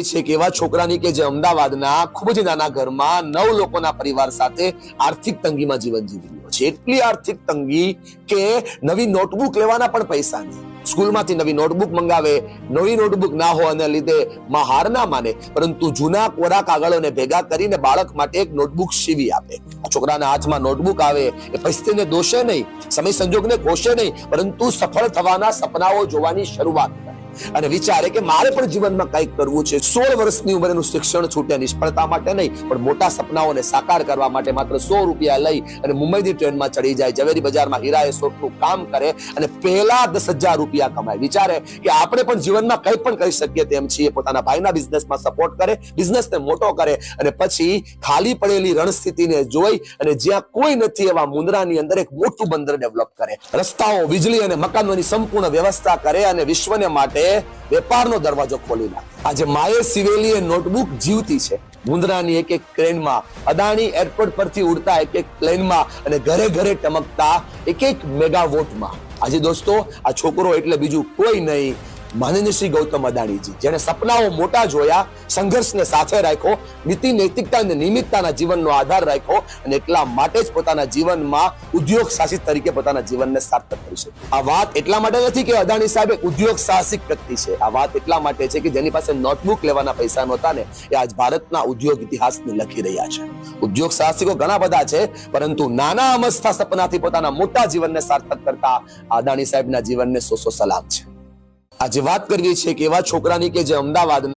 છે કે એવા છોકરાની કે જે અમદાવાદના ખૂબ જ નાના ઘરમાં 9 લોકોના પરિવાર સાથે આર્થિક તંગીમાં જીવન જીવી રહ્યો છે। એટલી આર્થિક તંગી કે નવી નોટબુક લેવાના પણ પૈસા નહીં। સ્કૂલમાંથી નવી નોટબુક મંગાવે, નવી નોટબુક ના હોવાને લીધે માં હાર ના માને, પરંતુ જૂના કોરા કાગળોને ભેગા કરીને બાળક માટે એક નોટબુક સીવી આપે। આ છોકરાના હાથમાં નોટબુક આવે એ પરિસ્થિતિને દોષે નહીં, સમય સંજોગને કોષે નહીં, પરંતુ સફળ થવાના સપનાઓ જોવાની શરૂઆત કરે અને વિચારે કે મારે પણ જીવનમાં કંઈક કરવું છે। 16 વર્ષની ઉંમરેનું શિક્ષણ છૂટ્યા નિષ્ફળતા માટે નહીં, પણ મોટા સપનાઓને સાકાર કરવા માટે માત્ર 100 રૂપિયા લઈ અને મુંબઈની ટ્રેનમાં ચડી જાય, ઝવેરી બજારમાં હીરાએ સોટનું કામ કરે અને પહેલા 10,000 રૂપિયા કમાય। વિચારે કે આપણે પણ જીવનમાં કંઈ પણ કરી શકીએ તેમ છીએ। પોતાના ભાઈના બિઝનેસમાં સપોર્ટ કરે, બિઝનેસને મોટો કરે અને પછી ખાલી પડેલી રણસ્થિતિને જોઈ અને જ્યાં કોઈ નથી એવા મુંદ્રાની અંદર એક મોટું બંદર ડેવલપ કરે, રસ્તાઓ, વીજળી અને મકાનોની સંપૂર્ણ વ્યવસ્થા કરે અને વિશ્વને માટે વેપારનો દરવાજો ખોલી નાખે। આજે માએ સીવેલી એ નોટબુક જીવતી છે। મુંદ્રાની એક એક ટ્રેનમાં, અદાણી એરપોર્ટ પરથી ઉડતા એક એક પ્લેનમાં અને ઘરે ઘરે ટમકતા એક એક મેગાવોટમાં। આજે દોસ્તો, આ છોકરો એટલે બીજું કોઈ નહીં, માનનીય શ્રી ગૌતમ અદાણીજી, જેને સપનાઓ મોટા જોયા, સંઘર્ષને સાથે રાખ્યો, નીતિ નૈતિકતા અને નિયમિતતાના જીવનનો આધાર રાખ્યો અને એટલા માટે જ પોતાના જીવનમાં ઉદ્યોગ સાહસિક તરીકે પોતાના જીવનને સાર્થક કરી શકે। આ વાત એટલા માટે નથી કે અદાણી સાહેબ એક ઉદ્યોગ સાહસિક વ્યક્તિ છે, આ વાત એટલા માટે છે કે જેની પાસે નોટબુક લેવાના પૈસા નહોતા ને એ આજ ભારતના ઉદ્યોગ ઇતિહાસને લખી રહ્યા છે। ઉદ્યોગ સાહસિકો ઘણા બધા છે, પરંતુ નાના અમસ્તા સપનાથી પોતાના મોટા જીવનને સાર્થક કરતા અદાણી સાહેબના જીવનને 100 સલામ છે। આજે વાત કરવી છે કે એવા છોકરાની કે જે અમદાવાદ